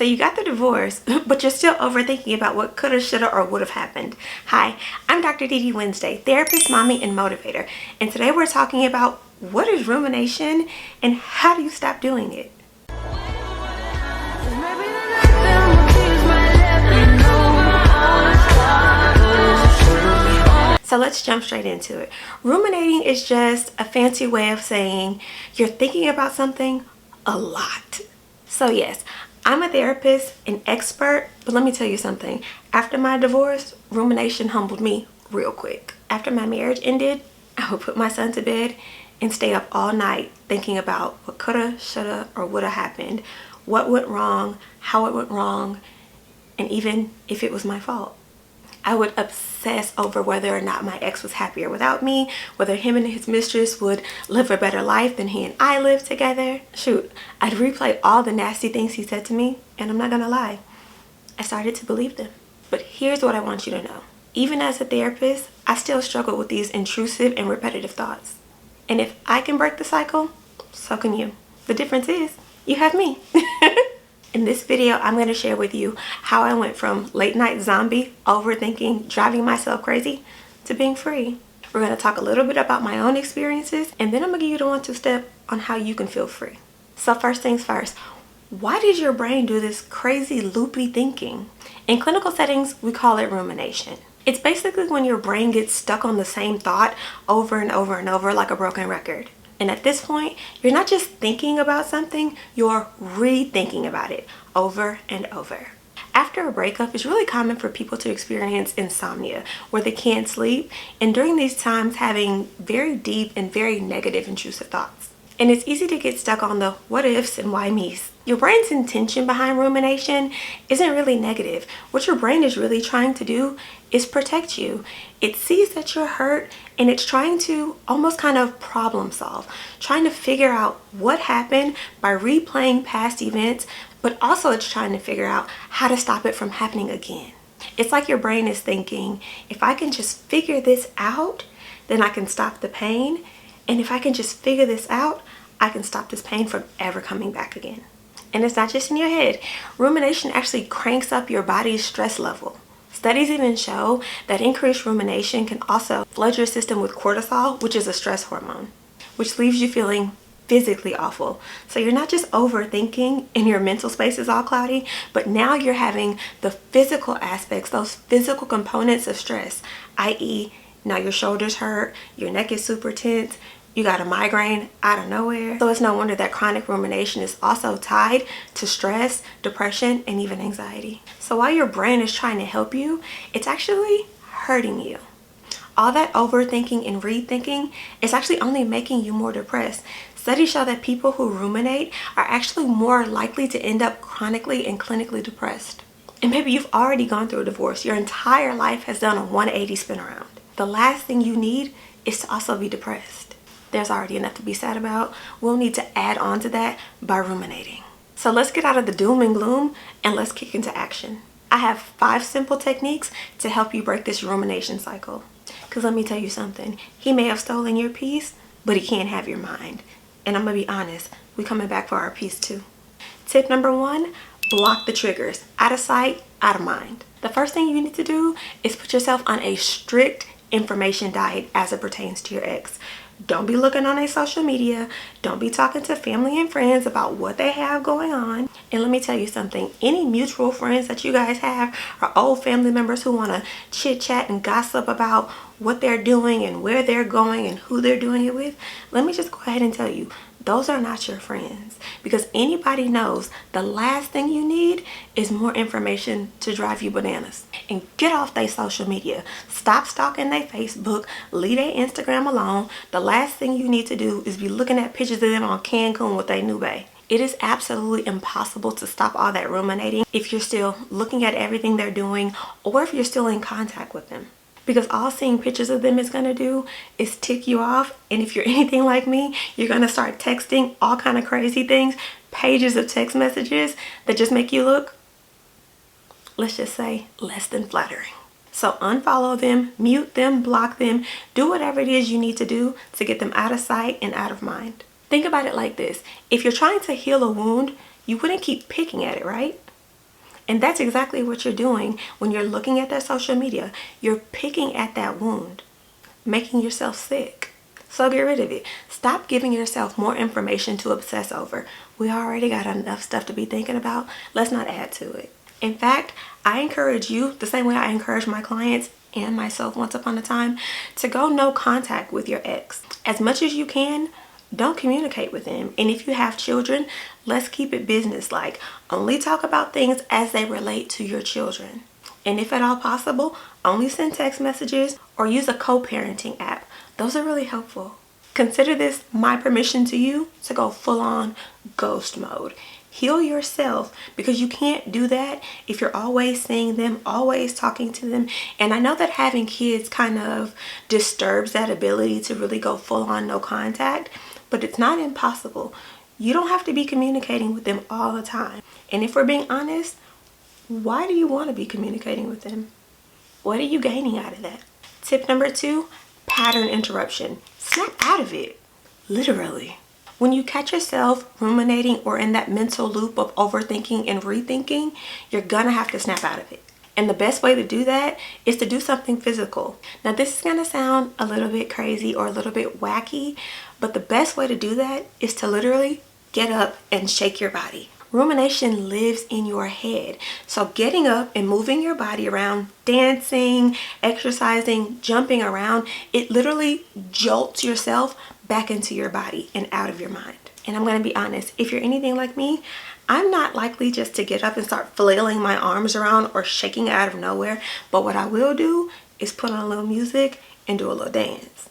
So you got the divorce, but you're still overthinking about what coulda, shoulda, or would have happened. Hi, I'm Dr. Dee Wednesday, therapist, mommy, and motivator. And today we're talking about what is rumination and how do you stop doing it. So let's jump straight into it. Ruminating is just a fancy way of saying you're thinking about something a lot. So yes, I'm a therapist, an expert, but let me tell you something. After my divorce, rumination humbled me real quick. After my marriage ended, I would put my son to bed and stay up all night thinking about what coulda, shoulda, or woulda happened, what went wrong, how it went wrong, and even if it was my fault. I would obsess over whether or not my ex was happier without me, whether him and his mistress would live a better life than he and I lived together. Shoot, I'd replay all the nasty things he said to me, and I'm not gonna lie, I started to believe them. But here's what I want you to know. Even as a therapist, I still struggle with these intrusive and repetitive thoughts. And if I can break the cycle, so can you. The difference is, you have me. In this video, I'm going to share with you how I went from late night zombie, overthinking, driving myself crazy, to being free. We're going to talk a little bit about my own experiences, and then I'm going to give you the 1-2 step on how you can feel free. So first things first, why did your brain do this crazy loopy thinking? In clinical settings, we call it rumination. It's basically when your brain gets stuck on the same thought over and over and over like a broken record. And at this point, you're not just thinking about something, you're rethinking about it over and over. After a breakup, it's really common for people to experience insomnia, where they can't sleep, and during these times having very deep and very negative intrusive thoughts. And it's easy to get stuck on the what ifs and why me's. Your brain's intention behind rumination isn't really negative. What your brain is really trying to do is protect you. It sees that you're hurt and it's trying to almost kind of problem solve, trying to figure out what happened by replaying past events, but also it's trying to figure out how to stop it from happening again. It's like your brain is thinking, if I can just figure this out, then I can stop the pain. And if I can just figure this out, I can stop this pain from ever coming back again. And it's not just in your head. Rumination actually cranks up your body's stress level. Studies even show that increased rumination can also flood your system with cortisol, which is a stress hormone, which leaves you feeling physically awful. So you're not just overthinking and your mental space is all cloudy, but now you're having the physical aspects, those physical components of stress, i.e., now your shoulders hurt, your neck is super tense, you got a migraine out of nowhere. So it's no wonder that chronic rumination is also tied to stress, depression, and even anxiety. So while your brain is trying to help you, it's actually hurting you. All that overthinking and rethinking is actually only making you more depressed. Studies show that people who ruminate are actually more likely to end up chronically and clinically depressed. And maybe you've already gone through a divorce. Your entire life has done a 180 spin around. The last thing you need is to also be depressed. There's already enough to be sad about. We'll need to add on to that by ruminating. So let's get out of the doom and gloom and let's kick into action. I have 5 simple techniques to help you break this rumination cycle. Because let me tell you something. He may have stolen your peace, but he can't have your mind. And I'm going to be honest, we're coming back for our peace too. Tip number 1, block the triggers. Out of sight, out of mind. The first thing you need to do is put yourself on a strict information diet as it pertains to your ex. Don't be looking on their social media. Don't be talking to family and friends about what they have going on. And let me tell you something. Any mutual friends that you guys have or old family members who want to chit chat and gossip about what they're doing and where they're going and who they're doing it with, let me just go ahead and tell you, those are not your friends. Because anybody knows the last thing you need is more information to drive you bananas. And get off their social media. Stop stalking their Facebook. Leave their Instagram alone. The last thing you need to do is be looking at pictures of them on Cancun with their new bae. It is absolutely impossible to stop all that ruminating if you're still looking at everything they're doing or if you're still in contact with them. Because all seeing pictures of them is going to do is tick you off. And if you're anything like me, you're going to start texting all kind of crazy things, pages of text messages that just make you look, let's just say, less than flattering. So unfollow them, mute them, block them, do whatever it is you need to do to get them out of sight and out of mind. Think about it like this. If you're trying to heal a wound, you wouldn't keep picking at it, right? And that's exactly what you're doing when you're looking at that social media. You're picking at that wound, making yourself sick. So get rid of it. Stop giving yourself more information to obsess over. We already got enough stuff to be thinking about. Let's not add to it. In fact, I encourage you, the same way I encourage my clients and myself once upon a time, to go no contact with your ex. As much as you can, don't communicate with them. And if you have children, let's keep it business-like. Only talk about things as they relate to your children. And if at all possible, only send text messages or use a co-parenting app. Those are really helpful. Consider this my permission to you to go full-on ghost mode. Heal yourself, because you can't do that if you're always seeing them, always talking to them. And I know that having kids kind of disturbs that ability to really go full-on no contact, but it's not impossible. You don't have to be communicating with them all the time. And if we're being honest, why do you want to be communicating with them? What are you gaining out of that? Tip number 2, pattern interruption. Snap out of it, literally. When you catch yourself ruminating or in that mental loop of overthinking and rethinking, you're gonna have to snap out of it. And the best way to do that is to do something physical. Now, this is gonna sound a little bit crazy or a little bit wacky, but the best way to do that is to literally get up and shake your body. Rumination lives in your head. So getting up and moving your body around, dancing, exercising, jumping around, it literally jolts yourself back into your body and out of your mind. And I'm going to be honest, if you're anything like me, I'm not likely just to get up and start flailing my arms around or shaking out of nowhere. But what I will do is put on a little music and do a little dance,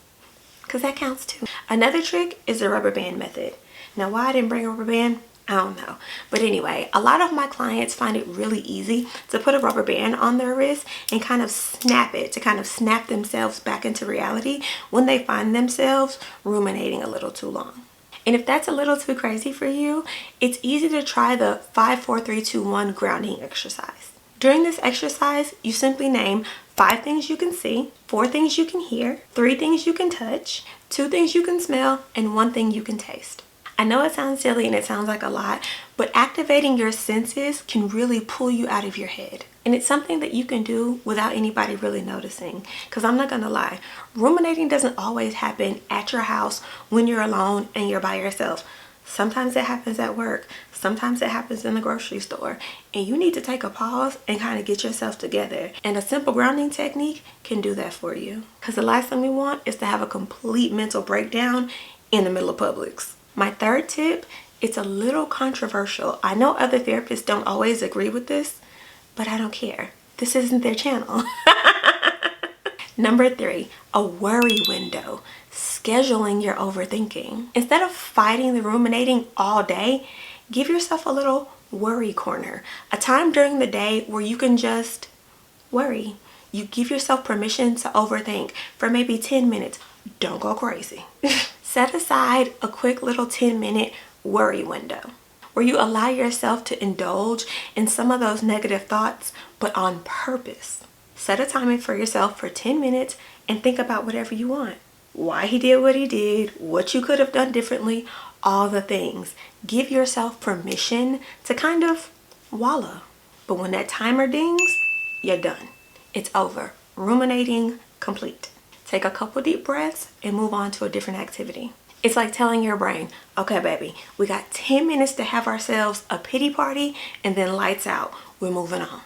because that counts too. Another trick is the rubber band method. Now, why I didn't bring a rubber band, I don't know. But anyway, a lot of my clients find it really easy to put a rubber band on their wrist and kind of snap it, to kind of snap themselves back into reality when they find themselves ruminating a little too long. And if that's a little too crazy for you, it's easy to try the 5, 4, 3, 2, 1 grounding exercise. During this exercise, you simply name 5 things you can see, 4 things you can hear, 3 things you can touch, 2 things you can smell, and 1 thing you can taste. I know it sounds silly and it sounds like a lot, but activating your senses can really pull you out of your head. And it's something that you can do without anybody really noticing. Because I'm not going to lie, ruminating doesn't always happen at your house when you're alone and you're by yourself. Sometimes it happens at work. Sometimes it happens in the grocery store. And you need to take a pause and kind of get yourself together. And a simple grounding technique can do that for you. Because the last thing we want is to have a complete mental breakdown in the middle of Publix. My third tip, it's a little controversial. I know other therapists don't always agree with this, but I don't care. This isn't their channel. Number 3, a worry window. Scheduling your overthinking. Instead of fighting the ruminating all day, give yourself a little worry corner. A time during the day where you can just worry. You give yourself permission to overthink for maybe 10 minutes. Don't go crazy. Set aside a quick little 10-minute worry window where you allow yourself to indulge in some of those negative thoughts, but on purpose. Set a timer for yourself for 10 minutes and think about whatever you want. Why he did what he did, what you could have done differently, all the things. Give yourself permission to kind of wallow. But when that timer dings, you're done. It's over. Ruminating complete. Take a couple deep breaths and move on to a different activity. It's like telling your brain, okay, baby, we got 10 minutes to have ourselves a pity party and then lights out. We're moving on.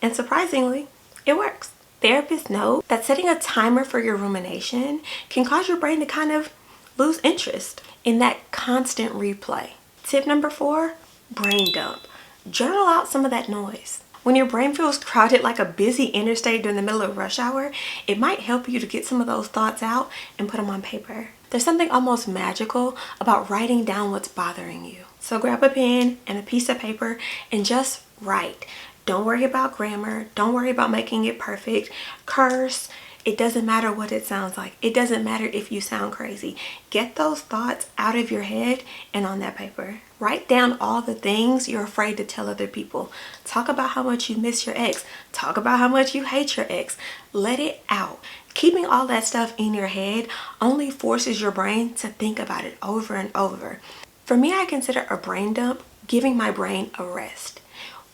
And surprisingly, it works. Therapists know that setting a timer for your rumination can cause your brain to kind of lose interest in that constant replay. Tip number 4, brain dump. Journal out some of that noise. When your brain feels crowded like a busy interstate during the middle of rush hour, it might help you to get some of those thoughts out and put them on paper. There's something almost magical about writing down what's bothering you. So grab a pen and a piece of paper and just write. Don't worry about grammar. Don't worry about making it perfect. Curse. It doesn't matter what it sounds like. It doesn't matter if you sound crazy. Get those thoughts out of your head and on that paper. Write down all the things you're afraid to tell other people. Talk about how much you miss your ex. Talk about how much you hate your ex. Let it out. Keeping all that stuff in your head only forces your brain to think about it over and over. For me, I consider a brain dump giving my brain a rest.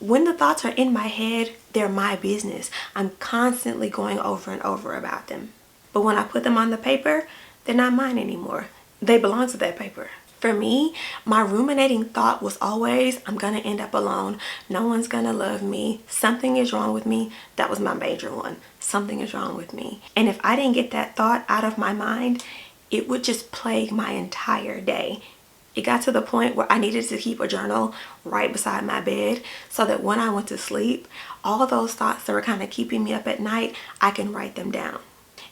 When the thoughts are in my head, they're my business. I'm constantly going over and over about them. But when I put them on the paper, they're not mine anymore. They belong to that paper. For me, my ruminating thought was always, I'm gonna end up alone. No one's gonna love me. Something is wrong with me. That was my major one. Something is wrong with me. And if I didn't get that thought out of my mind, it would just plague my entire day. It got to the point where I needed to keep a journal right beside my bed so that when I went to sleep, all those thoughts that were kind of keeping me up at night, I can write them down.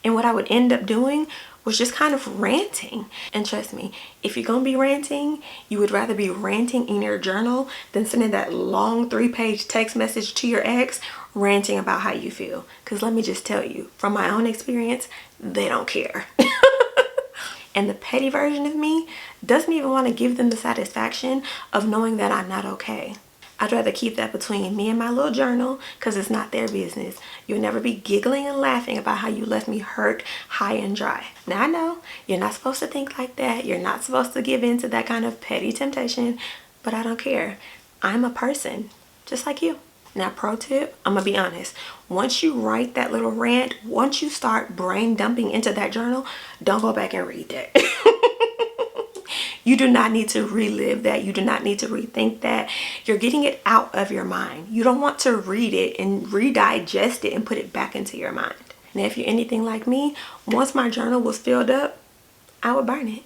And what I would end up doing was just kind of ranting. And trust me, if you're gonna be ranting, you would rather be ranting in your journal than sending that long 3-page text message to your ex ranting about how you feel. Because let me just tell you, from my own experience, they don't care. And the petty version of me doesn't even want to give them the satisfaction of knowing that I'm not okay. I'd rather keep that between me and my little journal because it's not their business. You'll never be giggling and laughing about how you left me hurt, high and dry. Now I know you're not supposed to think like that. You're not supposed to give in to that kind of petty temptation, but I don't care. I'm a person just like you. Now, pro tip, I'm gonna be honest. Once you write that little rant, once you start brain dumping into that journal, don't go back and read that. You do not need to relive that. You do not need to rethink that. You're getting it out of your mind. You don't want to read it and redigest it and put it back into your mind. Now, if you're anything like me, once my journal was filled up, I would burn it.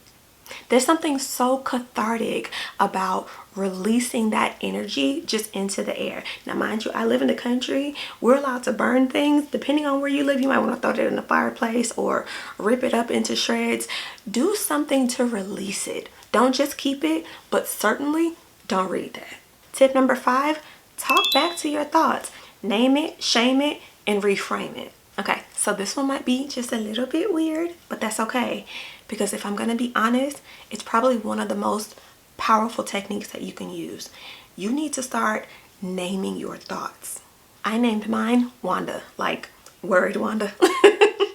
There's something so cathartic about releasing that energy just into the air. Now, mind you, I live in the country. We're allowed to burn things. Depending on where you live, you might want to throw it in the fireplace or rip it up into shreds. Do something to release it. Don't just keep it, but certainly don't read that. Tip number 5, talk back to your thoughts. Name it, shame it, and reframe it. Okay, so this one might be just a little bit weird, but that's okay. Because if I'm going to be honest, it's probably one of the most powerful techniques that you can use. You need to start naming your thoughts. I named mine Wanda, like worried Wanda.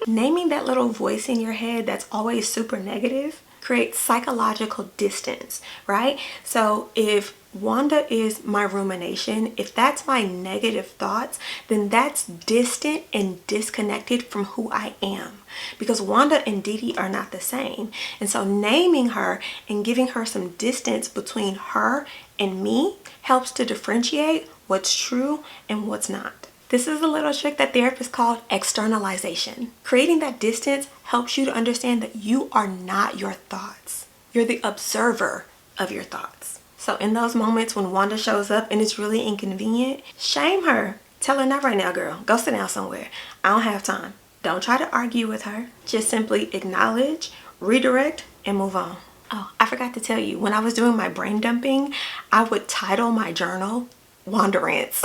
Naming that little voice in your head that's always super negative creates psychological distance, right? So if Wanda is my rumination, if that's my negative thoughts, then that's distant and disconnected from who I am. Because Wanda and Didi are not the same. And so naming her and giving her some distance between her and me helps to differentiate what's true and what's not. This is a little trick that therapists call externalization. Creating that distance helps you to understand that you are not your thoughts. You're the observer of your thoughts. So in those moments when Wanda shows up and it's really inconvenient, shame her. Tell her, not right now, girl. Go sit down somewhere. I don't have time. Don't try to argue with her. Just simply acknowledge, redirect, and move on. Oh, I forgot to tell you, when I was doing my brain dumping, I would title my journal Wanda Rants.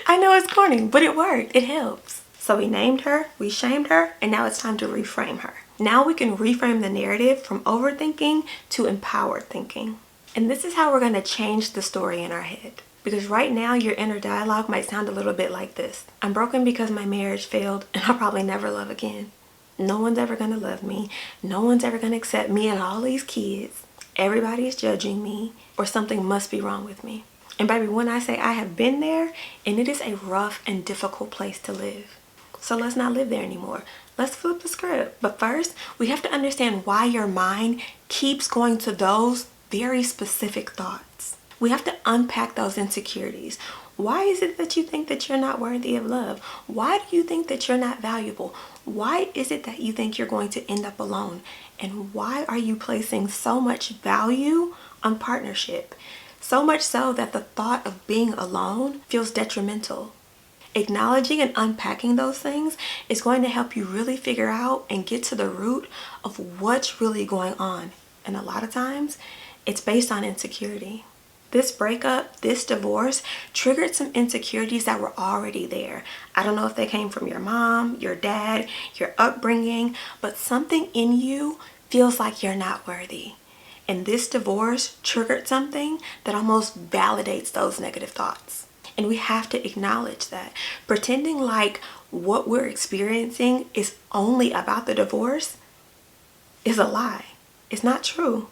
I know it's corny, but it worked. It helps. So we named her, we shamed her, and now it's time to reframe her. Now we can reframe the narrative from overthinking to empowered thinking. And this is how we're going to change the story in our head. Because right now your inner dialogue might sound a little bit like this. I'm broken because my marriage failed and I'll probably never love again. No one's ever going to love me. No one's ever going to accept me and all these kids. Everybody's judging me, or something must be wrong with me. And baby, when I say I have been there, and it is a rough and difficult place to live. So let's not live there anymore. Let's flip the script. But first, we have to understand why your mind keeps going to those very specific thoughts. We have to unpack those insecurities. Why is it that you think that you're not worthy of love? Why do you think that you're not valuable? Why is it that you think you're going to end up alone? And why are you placing so much value on partnership? So much so that the thought of being alone feels detrimental. Acknowledging and unpacking those things is going to help you really figure out and get to the root of what's really going on. And a lot of times, it's based on insecurity. This breakup, this divorce, triggered some insecurities that were already there. I don't know if they came from your mom, your dad, your upbringing, but something in you feels like you're not worthy. And this divorce triggered something that almost validates those negative thoughts. And we have to acknowledge that. Pretending like what we're experiencing is only about the divorce is a lie. It's not true.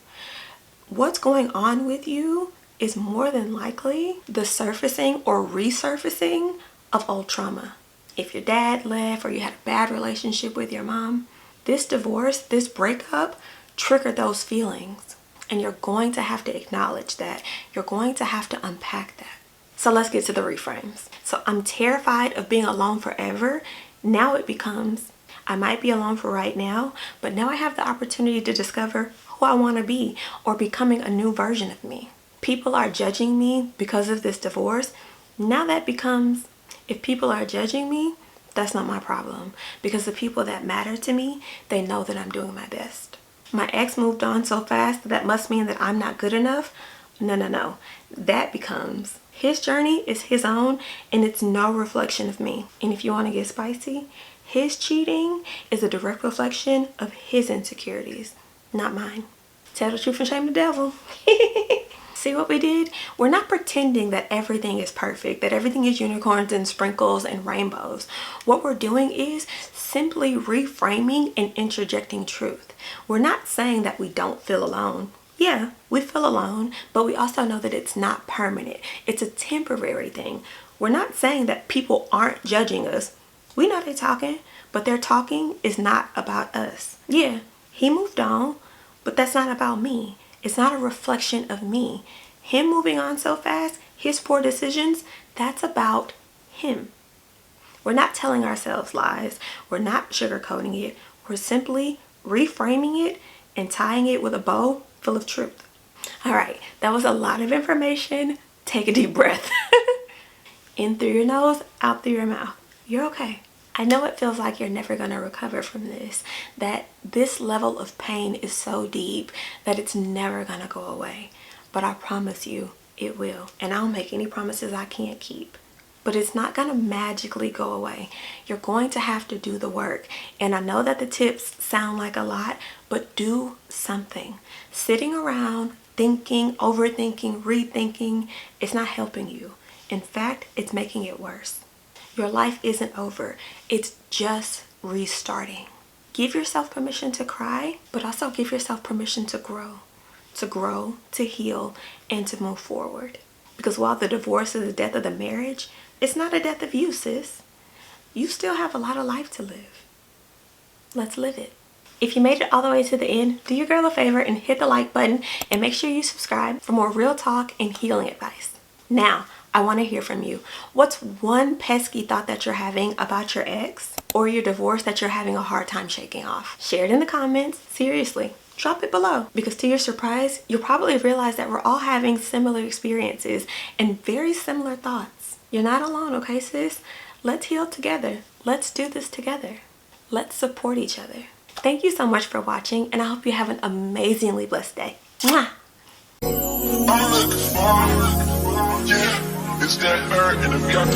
What's going on with you is more than likely the surfacing or resurfacing of old trauma. If your dad left or you had a bad relationship with your mom, this divorce, this breakup triggered those feelings. And you're going to have to acknowledge that. You're going to have to unpack that. So let's get to the reframes. So I'm terrified of being alone forever. Now it becomes, I might be alone for right now, but now I have the opportunity to discover who I want to be or becoming a new version of me. People are judging me because of this divorce. Now that becomes, if people are judging me, that's not my problem, because the people that matter to me, they know that I'm doing my best. My ex moved on so fast that must mean that I'm not good enough. No. That becomes, his journey is his own and it's no reflection of me. And if you want to get spicy, his cheating is a direct reflection of his insecurities, not mine. Tell the truth and shame the devil. See what we did? We're not pretending that everything is perfect, that everything is unicorns and sprinkles and rainbows. What we're doing is simply reframing and interjecting truth. We're not saying that we don't feel alone. Yeah, we feel alone, but we also know that it's not permanent. It's a temporary thing. We're not saying that people aren't judging us. We know they're talking, but their talking is not about us. Yeah, he moved on, but that's not about me. It's not a reflection of me. Him moving on so fast, his poor decisions, that's about him. We're not telling ourselves lies. We're not sugarcoating it. We're simply reframing it and tying it with a bow full of truth. All right, that was a lot of information. Take a deep breath. In through your nose, out through your mouth. You're okay. I know it feels like you're never going to recover from this, that this level of pain is so deep that it's never going to go away. But I promise you, it will. And I don't make any promises I can't keep. But it's not going to magically go away. You're going to have to do the work. And I know that the tips sound like a lot, but do something. Sitting around, thinking, overthinking, rethinking, it's not helping you. In fact, it's making it worse. Your life isn't over. It's just restarting. Give yourself permission to cry, but also give yourself permission to grow. To grow, to heal, and to move forward. Because while the divorce is the death of the marriage, it's not a death of you, sis. You still have a lot of life to live. Let's live it. If you made it all the way to the end, do your girl a favor and hit the like button and make sure you subscribe for more real talk and healing advice. Now, I want to hear from you. What's one pesky thought that you're having about your ex or your divorce that you're having a hard time shaking off? Share it in the comments. Seriously, drop it below. Because to your surprise, you'll probably realize that we're all having similar experiences and very similar thoughts. You're not alone, okay, sis? Let's heal together. Let's do this together. Let's support each other. Thank you so much for watching, and I hope you have an amazingly blessed day. Mwah! It's that her in the VIP.